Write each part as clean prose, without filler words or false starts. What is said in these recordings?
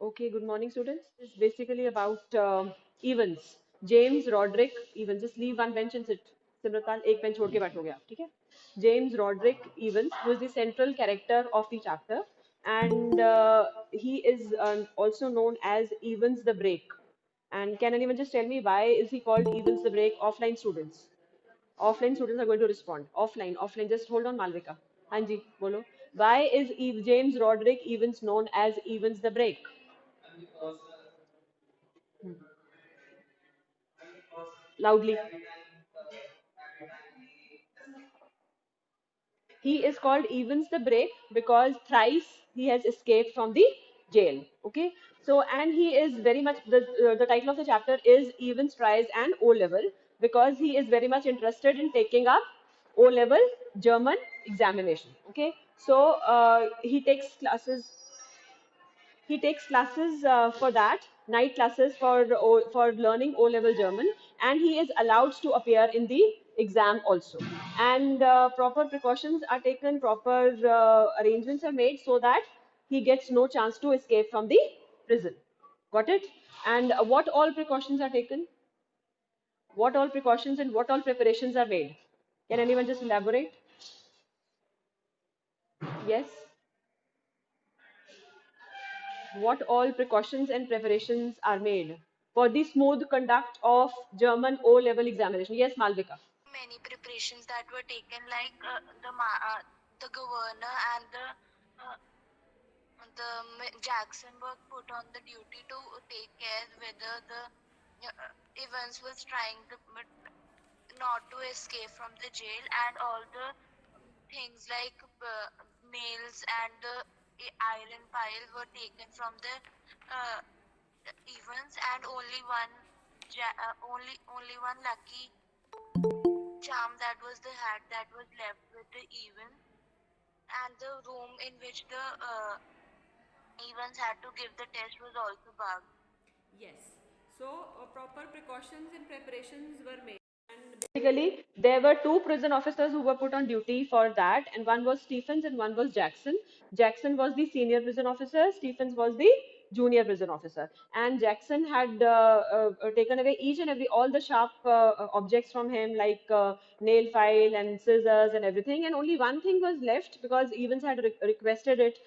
Okay, good morning, students. It's basically about events. James Roderick Evans. Just leave one bench and sit. Simratal, एक bench छोड़ के बैठोगे आप, ठीक है? James Roderick Evans, who is the central character of the chapter, and he is also known as Evans the Break. And can anyone just tell me why is he called Evans the Break? Offline students. Offline students are going to respond. Offline. Just hold on, Malvika. Hanji, bolo. Why is James Roderick Evans known as Evans the Break? Loudly. He is called Evans the Break because thrice he has escaped from the jail. Okay, so and he is very much the title of the chapter is Evans tries an O level because he is very much interested in taking up O level German examination. Okay, so he takes classes for that, night classes for learning O level German, and he is allowed to appear in the exam also. And proper precautions are taken, proper arrangements are made so that he gets no chance to escape from the prison. Got it? And what all precautions are taken? What all precautions and what all preparations are made? Can anyone just elaborate? Yes. What all precautions and preparations are made for the smooth conduct of German O level examination? Yes, Malvika. Many preparations that were taken, like the governor and uh, Jackson were put on the duty to take care whether the Evans was trying to not to escape from the jail, and all the things like nails and the iron pile were taken from the uh, Evans, and only one lucky charm, that was the hat that was left with the Evans, and the room in which the Evans had to give the test was also bugged. Yes. So, proper precautions and preparations were made. Basically, there were two prison officers who were put on duty for that, and one was Stephens and one was Jackson. Jackson was the senior prison officer, Stephens was the junior prison officer. And Jackson had taken away each and every all the sharp objects from him, like nail file and scissors and everything. And only one thing was left because Evans had requested it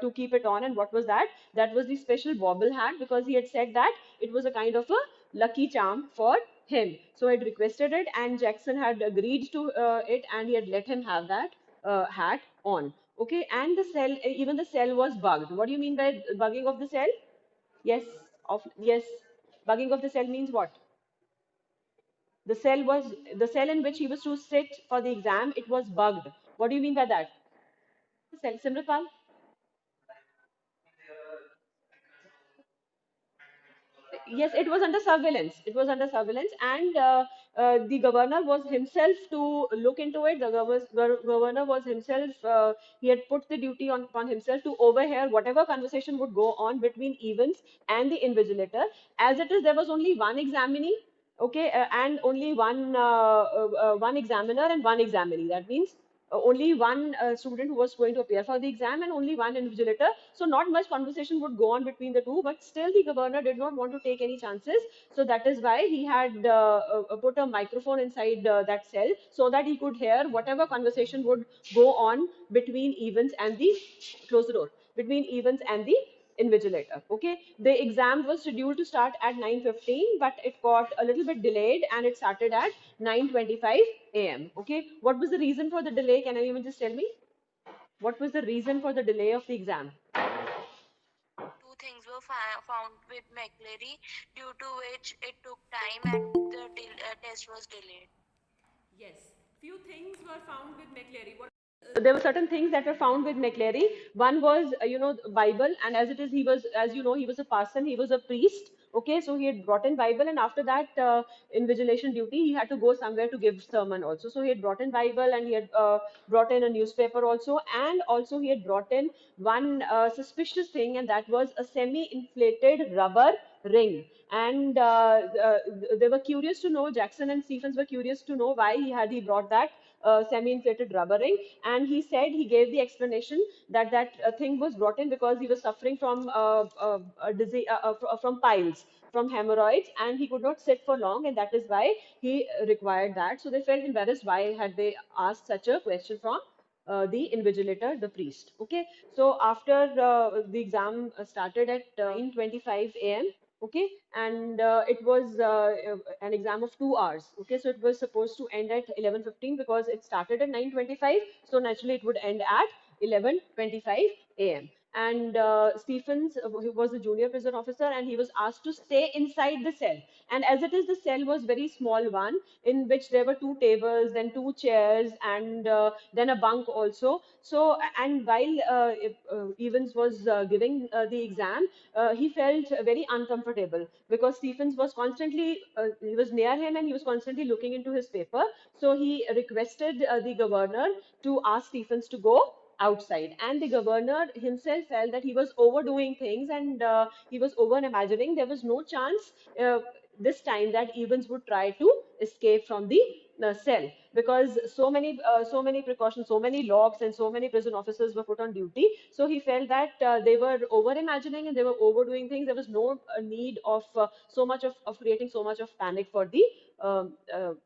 to keep it on. And what was that? That was the special bobble hat, because he had said that it was a kind of a lucky charm for him. So I had requested it, and Jackson had agreed to it, and he had let him have that hat on. Okay, and the cell, even the cell was bugged. What do you mean by bugging of the cell? Yes, yes. Bugging of the cell means what? The cell in which he was to sit for the exam. It was bugged. What do you mean by that? Cell, Simratpal? Yes, it was under surveillance. It was under surveillance, and the governor was himself to look into it. The governor was himself. He had put the duty on himself to overhear whatever conversation would go on between Evans and the invigilator. As it is, there was only one examinee, okay, and only one examiner and one examinee. That means only one student who was going to appear for the exam and only one invigilator. So not much conversation would go on between the two, but still the governor did not want to take any chances. So that is why he had put a microphone inside that cell so that he could hear whatever conversation would go on between Evans and the, close the door, between Evans and the invigilator. Okay, the exam was scheduled to start at 9:15, but it got a little bit delayed and it started at 9:25 a.m. Okay, what was the reason for the delay? Can anyone just tell me? What was the reason for the delay of the exam? Two things were found with McCleary, due to which it took time and the test was delayed. Yes, few things were found with McCleary. There were certain things that were found with McCleary. One was, Bible, and as it is, he was, as you know, he was a parson, he was a priest. Okay, so he had brought in Bible, and after that invigilation duty, he had to go somewhere to give sermon also. So he had brought in Bible, and he had brought in a newspaper also, and also he had brought in one suspicious thing, and that was a semi-inflated rubber ring. And they were curious to know, Jackson and Stephens were curious to know why he brought that semi-inflated rubber ring, and he said he gave the explanation that thing was brought in because he was suffering from a disease, from piles, from hemorrhoids, and he could not sit for long, and that is why he required that. So they felt embarrassed. Why had they asked such a question from the invigilator, the priest? Okay, so after the exam started at 9:25 a.m. Okay, and it was an exam of 2 hours. Okay, so it was supposed to end at 11:15 because it started at 9:25. So naturally, it would end at 11:25 a.m. And Stephens, who was a junior prison officer, and he was asked to stay inside the cell. And as it is, the cell was very small one, in which there were two tables, then two chairs, and then a bunk also. So, and while Evans was giving the exam, he felt very uncomfortable because Stephens was constantly, he was near him and he was constantly looking into his paper. So he requested the governor to ask Stephens to go outside, and the governor himself felt that he was overdoing things, and he was over imagining. There was no chance this time that Evans would try to escape from the cell, because so many precautions, so many locks, and so many prison officers were put on duty. So he felt that they were over imagining and they were overdoing things. There was no need of of creating so much of panic for the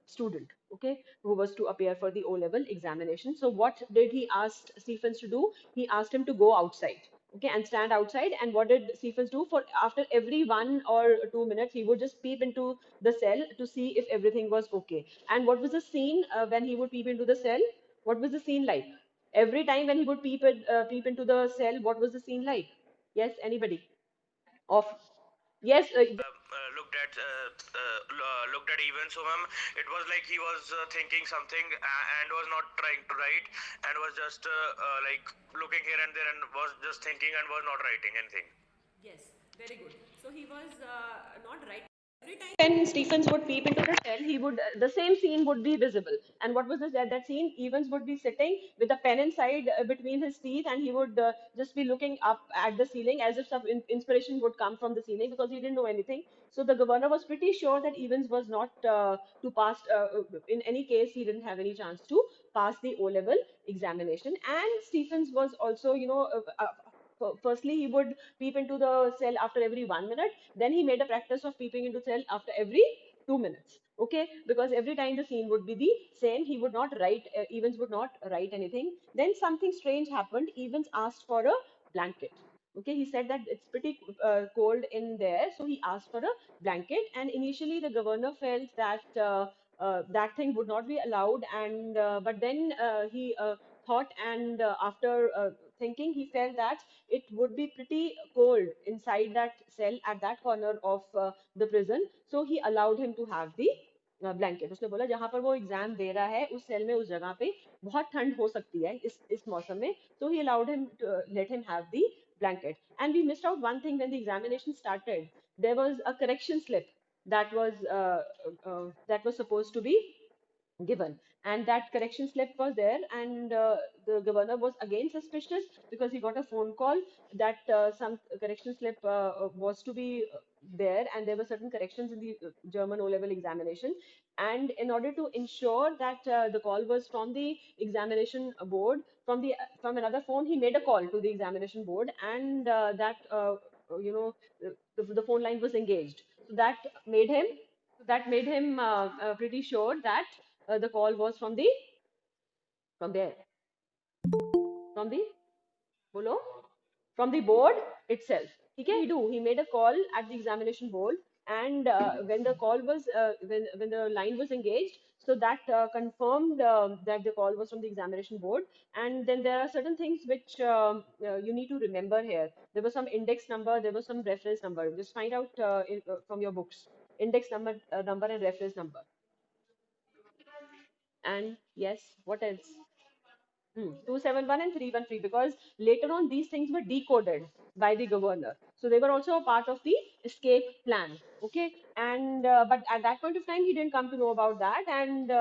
student, okay, who was to appear for the O level examination. So what did he ask Stephens to do? He asked him to go outside, okay, and stand outside. And what did Stephens do? For after every 1 or 2 minutes, he would just peep into the cell to see if everything was okay. And what was the scene when he would peep into the cell? What was the scene like? Every time when he would peep into the cell, what was the scene like? Yes, anybody? Of yes, looked at Evans. So, ma'am, it was like he was thinking something and was not trying to write, and was just like looking here and there and was just thinking and was not writing anything. Yes, very good. So he was not right. When Stephens would peep into the cell, he would the same scene would be visible. And what was this, that scene? Evans would be sitting with a pen inside between his teeth, and he would just be looking up at the ceiling as if some inspiration would come from the ceiling, because he didn't know anything. So the governor was pretty sure that Evans was not to pass. In any case, he didn't have any chance to pass the O level examination. And Stephens was also, firstly he would peep into the cell after every 1 minute. Then he made a practice of peeping into cell after every 2 minutes. Okay, because every time the scene would be the same, he would not write. Evans would not write anything. Then something strange happened. Evans asked for a blanket. Okay, he said that it's pretty cold in there, so he asked for a blanket. And initially, the governor felt that that thing would not be allowed, and but then he thought, and after thinking, he felt that it would be pretty cold inside that cell at that corner of the prison. So he allowed him to have the blanket. उसने बोला जहां पर वो exam दे रहा है उस cell में उस जगह पे बहुत ठंड हो सकती है इस मौसम में. So he allowed him to let him have the blanket. And we missed out one thing when the examination started. There was a correction slip that was supposed to be given, and that correction slip was there. And the governor was again suspicious because he got a phone call that some correction slip was to be there, and there were certain corrections in the German O level examination. And in order to ensure that the call was from the examination board, from another phone, he made a call to the examination board, and you know the phone line was engaged. So that made him pretty sure that the call was from there, from the bolo, from the board itself. He do? He made a call at the examination board, and when the call was when the line was engaged, so that confirmed that the call was from the examination board. And then there are certain things which you need to remember here. There was some index number, there was some reference number. Just find out from your books, index number and reference number. And yes, what else? 271 and 313, because later on these things were decoded by the governor. So they were also a part of the escape plan. Okay, and but at that point of time, he didn't come to know about that, and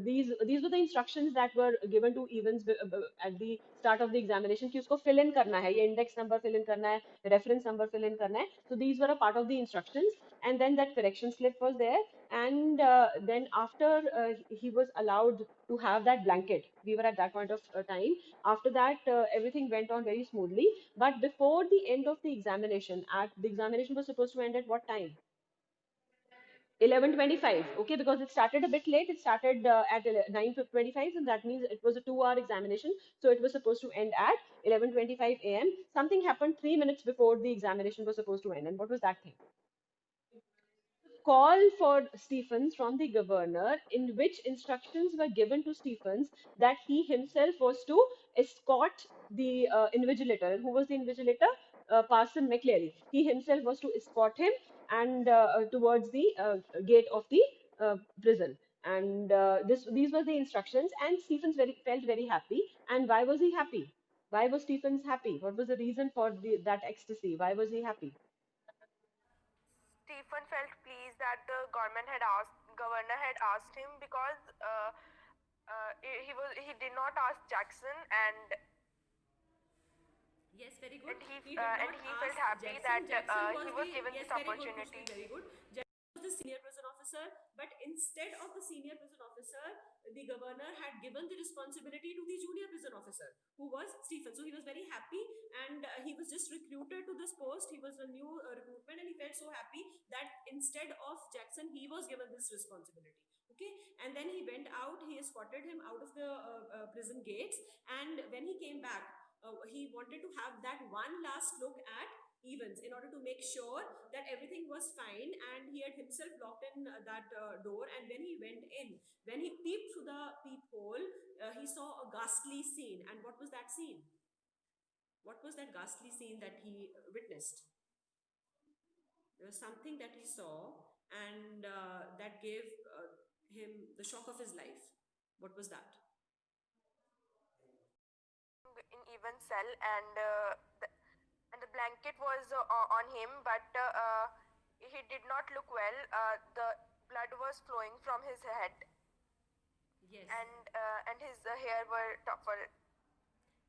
these were the instructions that were given to Evans at the start of the examination कि उसको fill in करना है, ये index number fill in करना है, reference number fill in करना है. So these were a part of the instructions, and then that correction slip was there, and then after he was allowed to have that blanket, we were at that point of time. After that, everything went on very smoothly. But before the end of the examination, at the examination was supposed to end at what time? 11:25. Okay, because it started a bit late. It started at 9:25, and that means it was a 2-hour examination. So it was supposed to end at 11:25 a.m. Something happened 3 minutes before the examination was supposed to end. And what was that thing? Call for Stephens from the governor, in which instructions were given to Stephens that he himself was to escort the invigilator. Who was the invigilator? Parson McCleary. He himself was to escort him and towards the gate of the prison. And these were the instructions. And Stephens felt very happy. And why was he happy? Why was Stephens happy? What was the reason for that ecstasy? Why was he happy? Stephen felt pleased that the governor had asked him because he did not ask Jackson, and Yes, very good. he felt happy that he was given this opportunity. Very good. Jackson was the senior prison officer, but instead of the senior prison officer, the governor had given the responsibility to the junior prison officer, who was Stephen. So he was very happy, and he was just recruited to this post. He was a new recruitment, and he felt so happy that instead of Jackson, he was given this responsibility. Okay, and then he went out. He escorted him out of the prison gates, and when he came back, he wanted to have that one last look at Evans in order to make sure that everything was fine, and he had himself locked in that door. And when he went in, when he peeped through the peephole, he saw a ghastly scene. And what was that scene? What was that ghastly scene that he witnessed? There was something that he saw, and that gave him the shock of his life. What was that? In Evans' cell, and the blanket was on him, but he did not look well. The blood was flowing from his head. Yes. And his hair were tougher.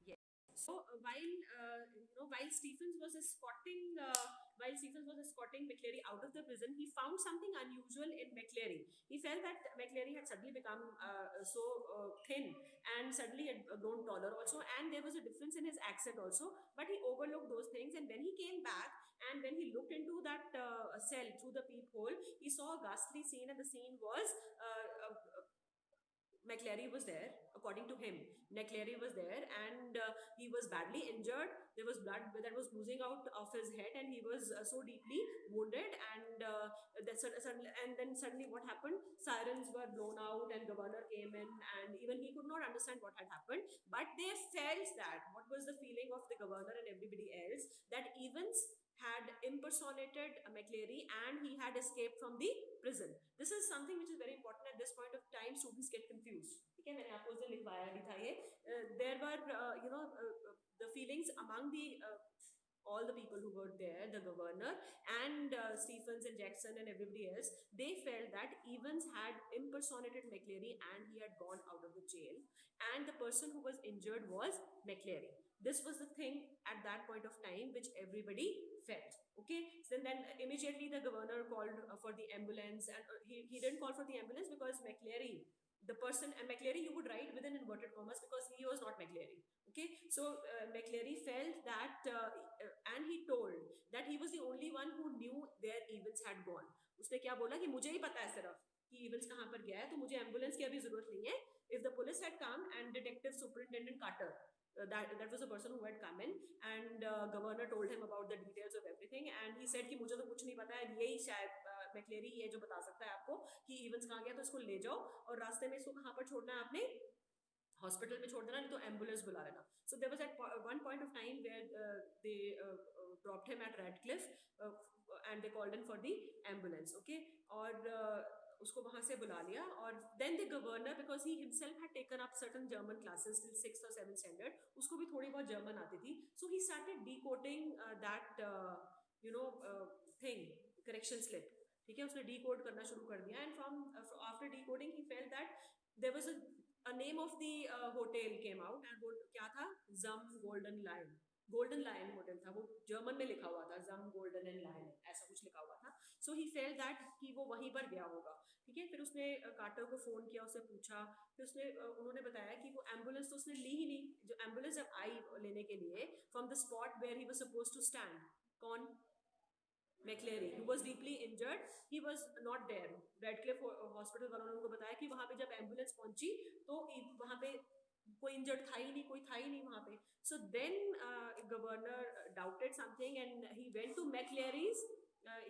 Yes. So while Stephens was escorting McCleary out of the prison, he found something unusual in McCleary. He felt that McCleary had suddenly become so thin, and suddenly had grown taller also, and there was a difference in his accent also. But he overlooked those things, and when he came back and when he looked into that cell through the peephole, he saw a ghastly scene, and the scene was McCleary was there, according to him. McCleary was there, and he was badly injured. There was blood that was oozing out of his head, and he was so deeply wounded. And then suddenly, what happened? Sirens were blown out, and governor came in, and even he could not understand what had happened. But they felt that what was the feeling of the governor and everybody else, that Evans had impersonated McCleary and he had escaped from the prison. This is something which is very important at this point of time. Students get confused. ठीक है, मैंने आपको उस दिन लिखवाया भी था ये. There were the feelings among the all the people who were there, the governor and Stephens and Jackson and everybody else, they felt that Evans had impersonated McCleary and he had gone out of the jail, and the person who was injured was McCleary. This was the thing at that point of time which everybody felt. Okay, so then immediately the governor called for the ambulance, and he didn't call for the ambulance because McCleary, the person, and McCleary you would write within inverted commas because he was not McCleary. Okay, so McCleary felt that and he told that he was the only one who knew where Evans had gone. उसने क्या बोला कि मुझे ही पता है सिर्फ कि Evans कहाँ पर गया है, तो मुझे एम्बुलेंस की अभी जरूरत नहीं है. If the police had come and Detective Superintendent Carter, that was the person who had come in, and governor told him about the details of everything, and he said कि मुझे तो कुछ नहीं पता है, यही शायद McCleary ये जो बता सकता है आपको कि Evans कहाँ गया, तो इसको ले जाओ और रास्ते में इसको कहाँ पर छोड़ना है आपने, हॉस्पिटल में छोड़ देना, नहीं तो एम्बुलेंस बुला लेना. So there was at one point of time where they dropped him at Radcliffe and they called in for the ambulance. Okay, और उसको वहां से बुला लिया. और then the governor, because he himself had taken up certain German classes till 6th or 7th standard, उसको भी थोड़ी बहुत German आती थी, so he started decoding that thing, correction slip, ठीक है, उसने डीकोड करना शुरू कर दिया, and from after decoding he felt that there was a name of the hotel came out, and वो क्या था, जम गोल्डन लायन होटल था, वो जर्मन में लिखा हुआ था, जम गोल्डन एंड लायन ऐसा कुछ लिखा हुआ था। सो ही फेल्ट दैट कि वो वहीं पर गया होगा, ठीक है। फिर उसने कार्टर को फोन किया, उससे पूछा, फिर उसने उन्होंने बताया कि वो एम्बुलेंस तो उसने ली ही नहीं, जो एम्बुलेंस जब आई लेने के लिए from the spot where he was suppose to stand, कौन, McCleary, who was deeply injured, he was not there। Radcliffe hospital वालों ने उनको बताया कि वहां पे जब एम्बुलेंस पहुंची तो वहां पे कोई इंजर्ड था ही नहीं, कोई था ही नहीं वहां पे। So then governor doubted something and he went to McCleary's,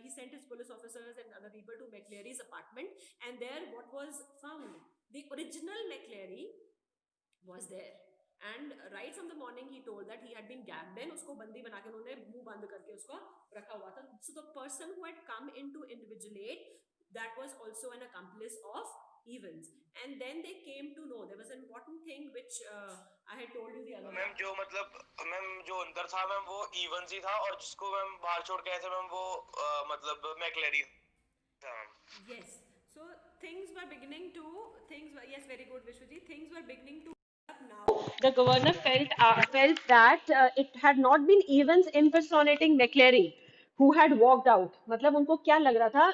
he sent his police officers and other people to McCleary's apartment, and there what was found, the original McCleary was there, and right from the morning he told that he had been gagged in, उसको बंदी बना के उन्होंने मुंह बंद करके उसको रखा हुआ था। So the person who had come in to invigilate, that was also an accomplice of Evans, and then they came to know there was an important thing which I had told you the other ma'am जो मतलब ma'am जो अंदर था ma'am वो Evans ही था, और जिसको ma'am बाहर छोड़ के आए थे मैम वो मतलब मैक्लेरी था ma'am. Yes. So things were beginning to, yes, very good Vishwaji, things were beginning to up now. The governor felt that it had not been Evans impersonating McCleary who had walked out. मतलब उनको क्या लग रहा था,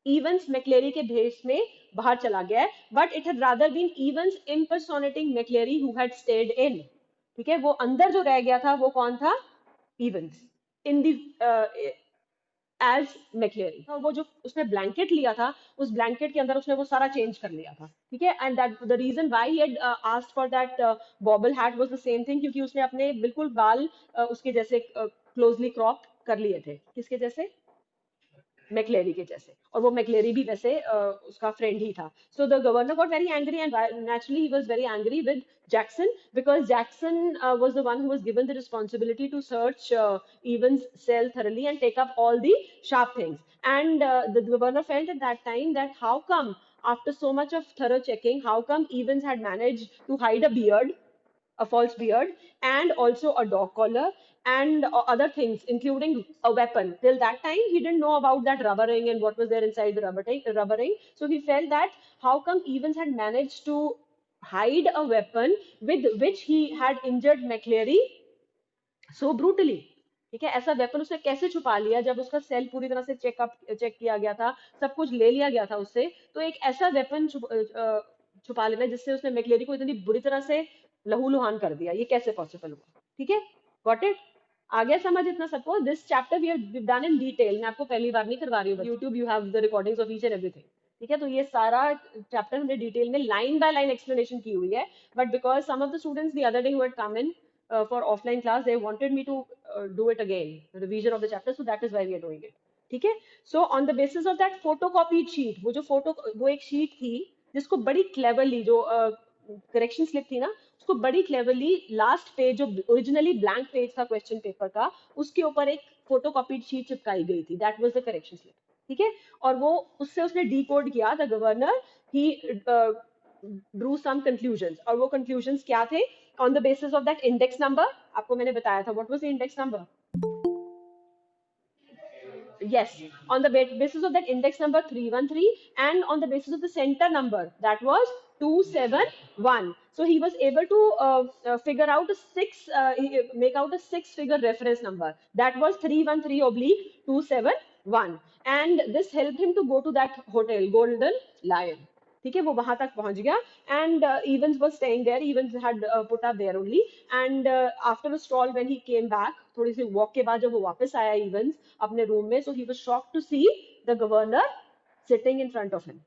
Evans McCleary के भेष में बाहर चला गया है, but it had rather been Evans impersonating McCleary who had stayed in. ठीक है, वो अंदर जो रह गया था वो कौन था, Evans in the एज मैक्लेरी। वो जो उसने ब्लैंकेट लिया था, उस ब्लैंकेट के अंदर उसने वो सारा चेंज कर लिया था, ठीक है। And that the reason why he had asked for that bobble hat was the same thing, क्योंकि उसने अपने बिल्कुल बाल उसके जैसे क्लोजली क्रॉप कर लिए थे। किसके जैसे, मैक्लेरी के जैसे, और वो मैक्लेरी भी वैसे उसका फ्रेंड ही था। So the governor got very angry, and naturally he was very angry with Jackson, because Jackson was the one who was given the responsibility to search Evans' cell thoroughly and take up all the sharp things. And the governor felt at that time that how come, after so much of thorough checking, how come Evans had managed to hide a beard, a false beard, and also a dog collar, and other things, including a weapon. Till that time, he didn't know about that rubber ring and what was there inside the rubber ring. So he felt that how come Evans had managed to hide a weapon with which he had injured McCleary so brutally. ठीक है, ऐसा weapon उसने कैसे छुपा लिया जब उसका cell पूरी तरह से चेक किया गया था, सब कुछ ले लिया गया था उससे। तो एक ऐसा वेपन छुपा लेना जिससे उसने मैक्लेरी को इतनी बुरी तरह से लहूलुहान कर दिया, ये कैसे पॉसिबल हुआ। ठीक है, गॉट इट, आ गया समझ इतना सबको। This chapter we have done in detail, मैं आपको पहली बार नहीं करवा रही हूँ, YouTube you have the recordings of each and everything. ठीक है, तो ये सारा चैप्टर हमने डिटेल में लाइन बाय लाइन एक्सप्लेनेशन की हुई है, but because some of the students the other day who had come in for offline class, they wanted me to do it again, the revision of the chapter, so that is why we are doing it. ठीक है, so on the basis of that photocopied sheet, वो एक sheet थी जिसको बड़ी cleverly, जो correction slip थी ना, उसको बड़ी cleverly लास्ट पेज, जो ओरिजिनली ब्लैंक पेज था क्वेश्चन पेपर का, उसके ऊपर एक फोटोकॉपीड शीट चिपकाई गई थी, that was the correction slip. ठीक है, और वो उससे उसने डिकोड किया, the governor he drew some conclusions, और वो कंक्लूजन्स क्या थे, on the basis of that index number, आपको मैंने बताया था what was the index number, yes, on the basis of that index number 313, and on the basis of the center number that was 271, so he was able to figure out make out a 6-figure reference number, that was 313/271, and this helped him to go to that hotel Golden Lion। ठीक है, वो वहां तक पहुंच गया, and Evans was staying there, Evans had put up there only, and after a stall when he came back, थोड़ी सी walk के बाद जब वो वापस आया Evans अपने रूम में, so he was shocked to see the governor sitting in front of him।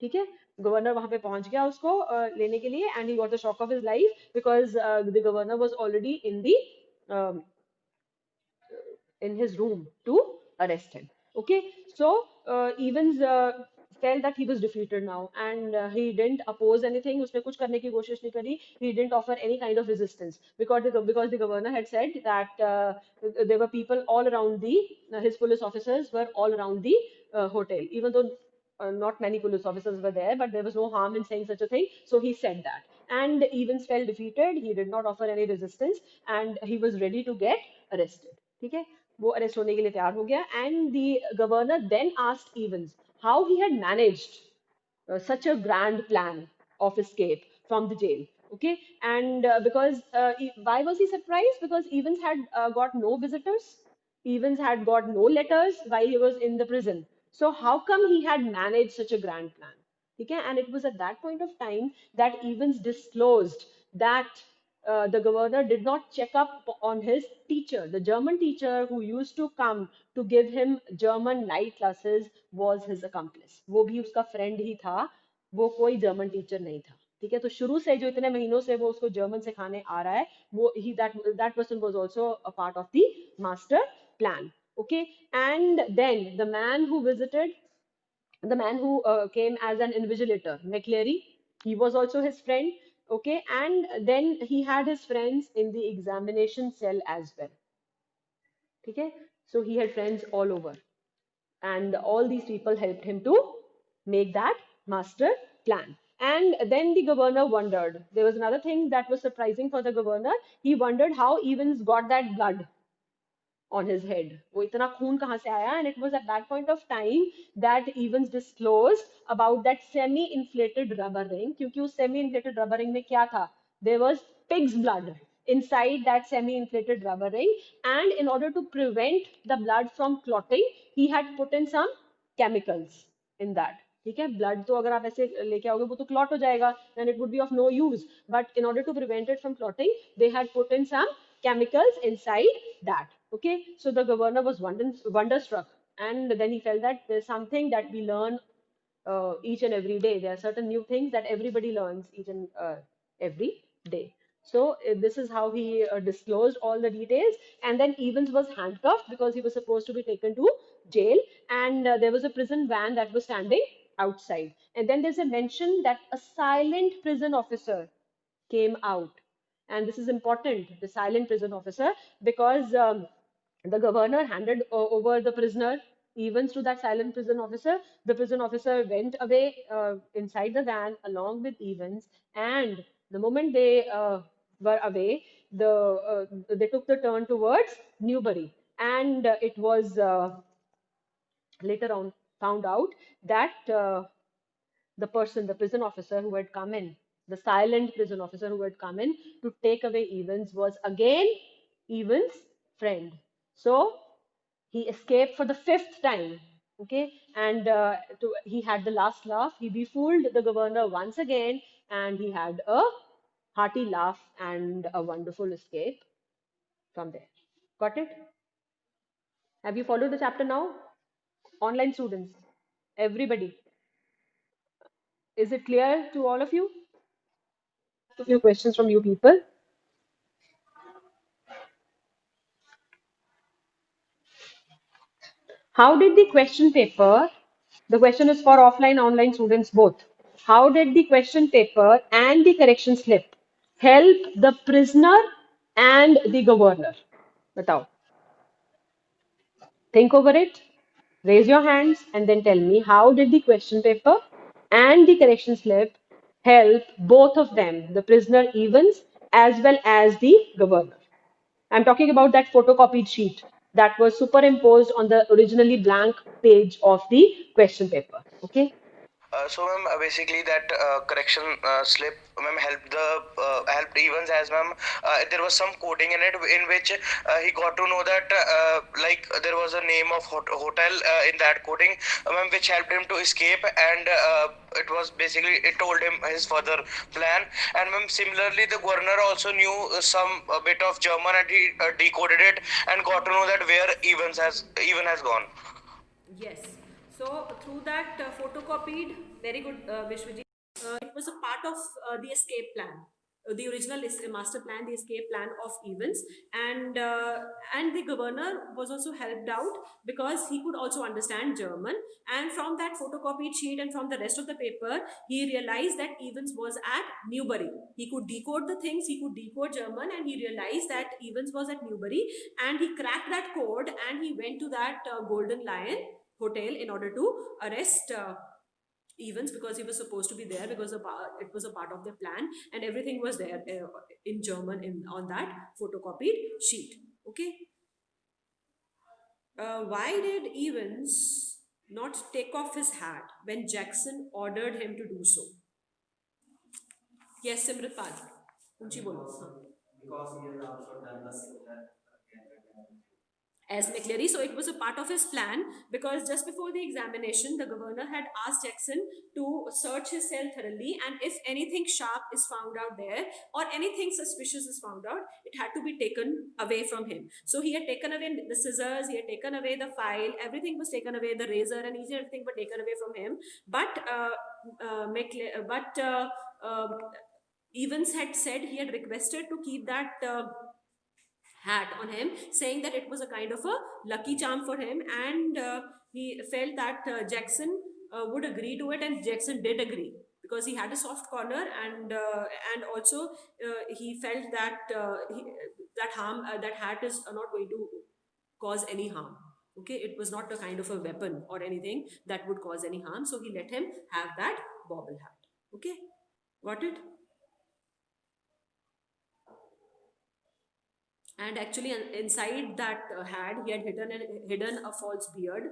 ठीक है, गवर्नर वहां पे पहुंच गया उसको लेने के लिए, and he got the shock of his life because the governor was already um, in his room to arrest him। Okay, so Evans felt that he was defeated now, and he didn't oppose anything, उसने कुछ करने की कोशिश नहीं करी, he didn't offer any kind of resistance, because the governor had said that there were people all around his police officers were all around the hotel, even though not many police officers were there, but there was no harm in saying such a thing, so he said that, and Evans felt defeated, he did not offer any resistance, and he was ready to get arrested। ठीक है, वो arrest होने के लिए तैयार हो गया. And the governor then asked Evans how he had managed such a grand plan of escape from the jail. Okay, and why was he surprised? Because Evans had got no visitors. Evans had got no letters while he was in the prison. So how come he had managed such a grand plan? Okay, and it was at that point of time that Evans disclosed that the governor did not check up on his teacher. The German teacher who used to come to give him German night classes was his accomplice. वो भी उसका friend ही था, वो कोई German teacher नहीं था. ठीक है, तो शुरू से जो इतने महीनों से वो उसको जर्मन सिखाने आ रहा है, वो that person was also a part of the master plan. Okay, and then the man who came as an invigilator, McCleary, he was also his friend. Okay, and then he had his friends in the examination cell as well. Okay, so he had friends all over, and all these people helped him to make that master plan. And then the governor wondered. There was another thing that was surprising for the governor. He wondered how Evans got that blood on his head. वो इतना खून कहाँ से आया? And it was at that point of time that Evans disclosed about that semi-inflated rubber ring. क्योंकि उस semi-inflated rubber ring में क्या था? There was pig's blood inside that semi-inflated rubber ring. And in order to prevent the blood from clotting, he had put in some chemicals in that. ठीक है, blood तो अगर आप ऐसे लेके आओगे वो तो क्लॉट हो जाएगा, then it would be of no use. But in order to prevent it from clotting, they had put in some chemicals inside that. Okay, so the governor was wonderstruck, and then he felt that there's something that we learn each and every day. There are certain new things that everybody learns each and every day. So this is how he disclosed all the details. And then Evans was handcuffed because he was supposed to be taken to jail, and there was a prison van that was standing outside. And then there's a mention that a silent prison officer came out. And this is important, the silent prison officer, because the governor handed over the prisoner Evans to that silent prison officer. The prison officer went away inside the van along with Evans, and the moment they were away, they took the turn towards Newbury, and it was later on found out that the prison officer who had come in, the silent prison officer who had come in to take away Evans, was again Evans' friend. So he escaped for the fifth time. Okay, and he had the last laugh. He befooled the governor once again, and he had a hearty laugh and a wonderful escape from there. Got it? Have you followed the chapter now? Online students, everybody. Is it clear to all of you? A few questions from you people. How did the question paper, the question is for offline, online students both. How did the question paper and the correction slip help the prisoner and the governor? Batao. Think over it, raise your hands, and then tell me how did the question paper and the correction slip help both of them, the prisoner Evans as well as the governor? I'm talking about that photocopied sheet that was superimposed on the originally blank page of the question paper. Okay. So ma'am, basically that correction slip, ma'am, helped Evans, as ma'am, there was some coding in it in which he got to know that like there was a name of hotel in that coding, ma'am, which helped him to escape, and it was basically, it told him his further plan. And ma'am, similarly the governor also knew some bit of German, and he decoded it and got to know that where Even has gone. Yes. So through that photocopied, very good, Vishwajit. It was a part of the escape plan, the original master plan, the escape plan of Evans, and the governor was also helped out because he could also understand German. And from that photocopied sheet and from the rest of the paper, he realized that Evans was at Newbury. He could decode the things, he could decode German, and he realized that Evans was at Newbury, and he cracked that code and he went to that Golden Lion hotel in order to arrest Evans, because he was supposed to be there, because it was a part of their plan, and everything was there in German on that photocopied sheet. Okay. Why did Evans not take off his hat when Jackson ordered him to do so? Yes, Simritpal. ऊंची बोलो. because he has also done the similar again and again. As McCleary, so it was a part of his plan because just before the examination, the governor had asked Jackson to search his cell thoroughly, and if anything sharp is found out there or anything suspicious is found out, it had to be taken away from him. So he had taken away the scissors, he had taken away the file, everything was taken away, the razor and each and everything were taken away from him. But Evans had said he had requested to keep that hat on him, saying that it was a kind of a lucky charm for him, and he felt that Jackson would agree to it, and Jackson did agree because he had a soft corner, and also he felt that that hat is not going to cause any harm. Okay, it was not a kind of a weapon or anything that would cause any harm, so he let him have that bobble hat. Okay, got it? And actually inside that hat he had hidden a false beard,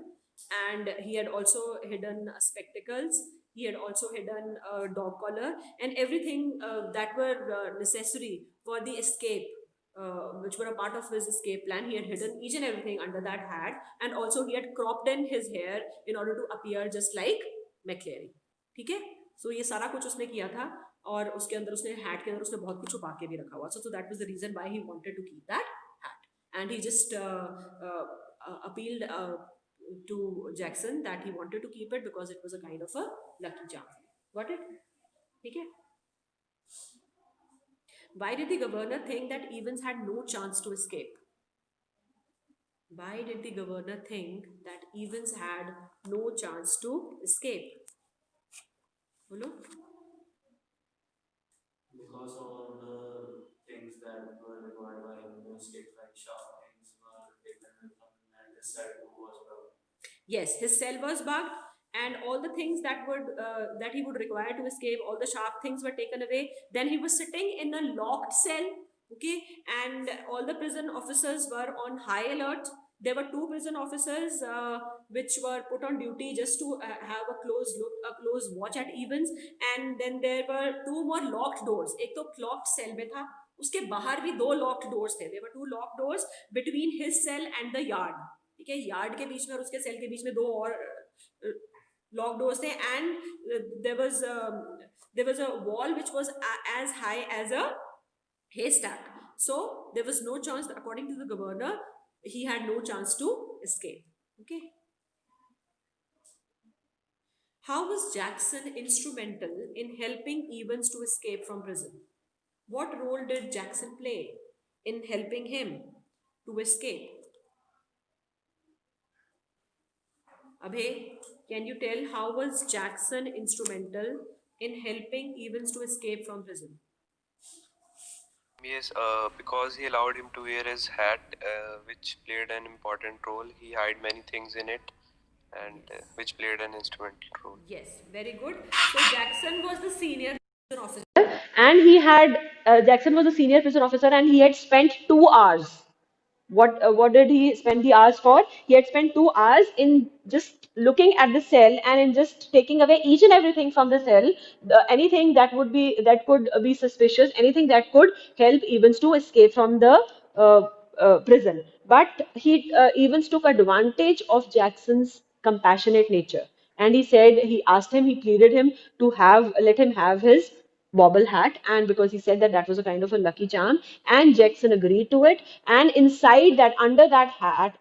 and he had also hidden spectacles, he had also hidden a dog collar, and everything that were necessary for the escape, which were a part of his escape plan. He had hidden each and everything under that hat, and also he had cropped in his hair in order to appear just like McCleary. ठीक है, so ये सारा कुछ उसने किया था, और उसके अंदर उसने हैट के अंदर उसने बहुत कुछ छुपा के भी रखा हुआ. So that was the reason why he wanted to keep that hat, and he just appealed to Jackson that he wanted to keep it because it was a kind of a lucky charm. Got it? ठीक है? Why did the governor think that Evans had no chance to escape? Why did the governor think that Evans had no chance to escape? Bolo? Because all the things that were required by him, most like sharp things were taken away from him, and his cell was broken. Yes, his cell was bugged, and all the things that he would require to escape, all the sharp things were taken away. Then he was sitting in a locked cell, okay, and all the prison officers were on high alert. There were 2 prison officers which were put on duty just to have a close watch at Evans, and then there were 2 more locked doors. एक तो locked cell में था, उसके बाहर भी 2 locked doors थे. There were 2 locked doors between his cell and the yard. ठीक है, यार्ड के बीच में और उसके सेल के बीच में 2 और लॉक डोर्स थे, and there was a wall which was as high as a haystack. So there was no chance, according to the governor, he had no chance to escape. Okay, how was Jackson instrumental in helping Evans to escape from prison? What role did Jackson play in helping him to escape? Abhay, can you tell how was Jackson instrumental in helping Evans to escape from prison? Yes, because he allowed him to wear his hat, which played an important role. He hid many things in it, and which played an instrumental role. Yes, very good. So Jackson was the senior prison officer, And he had Jackson was a senior prison officer, and he had spent 2 hours. What did he spend the hours for? He had spent 2 hours in just looking at the cell and in just taking away each and everything from the cell, anything that could be suspicious, anything that could help Evans to escape from the prison. But Evans took advantage of Jackson's compassionate nature, and he asked him, he pleaded him to let him have his bobble hat, and because he said that was a kind of a lucky charm, and Jackson agreed to it. And under that hat,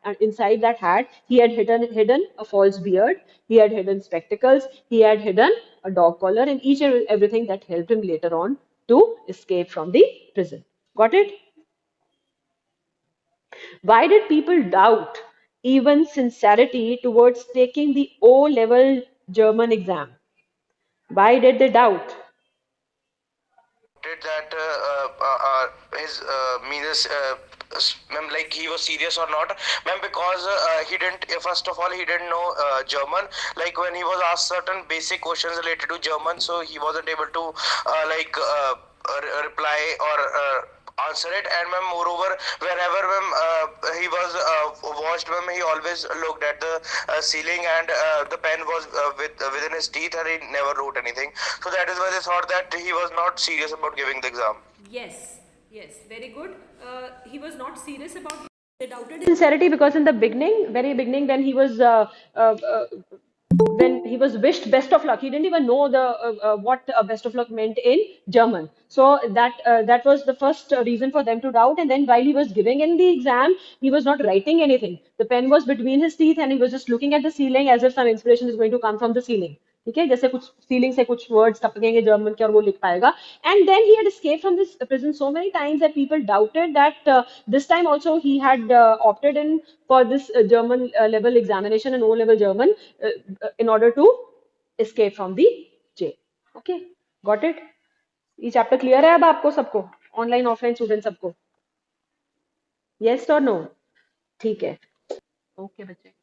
he had hidden a false beard, he had hidden spectacles, he had hidden a dog collar, and each and everything that helped him later on to escape from the prison. Got it? Why did people doubt Evans' sincerity towards taking the O-level German exam? Why did they doubt? That his means ma'am, like he was serious or not, ma'am, because he didn't, first of all, he didn't know German. Like when he was asked certain basic questions related to German, so he wasn't able to reply or answer it. And ma'am, moreover, wherever ma'am he was watched, ma'am, he always looked at the ceiling, and the pen was within his teeth, and he never wrote anything. So that is why they thought that he was not serious about giving the exam. Yes, yes, very good. He was not serious about it. They doubted his Sincerity, because in the beginning, very beginning, uh, uh, when he was wished best of luck, he didn't even know the what best of luck meant in German. So that was the first reason for them to doubt. And then while he was giving in the exam, he was not writing anything. The pen was between his teeth, and he was just looking at the ceiling as if some inspiration is going to come from the ceiling. ठीक है, जैसे कुछ ceiling से कुछ words टपकेंगे German के और वो लिख पाएगा. And then he had escaped from this prison so many times that people doubted that this time also he had opted in for this German level examination and O-level German in order to escape from the jail. Okay, got it? ये chapter clear है अब आपको सबको, online offline student सबको? Yes और no? ठीक है, okay बच्चे.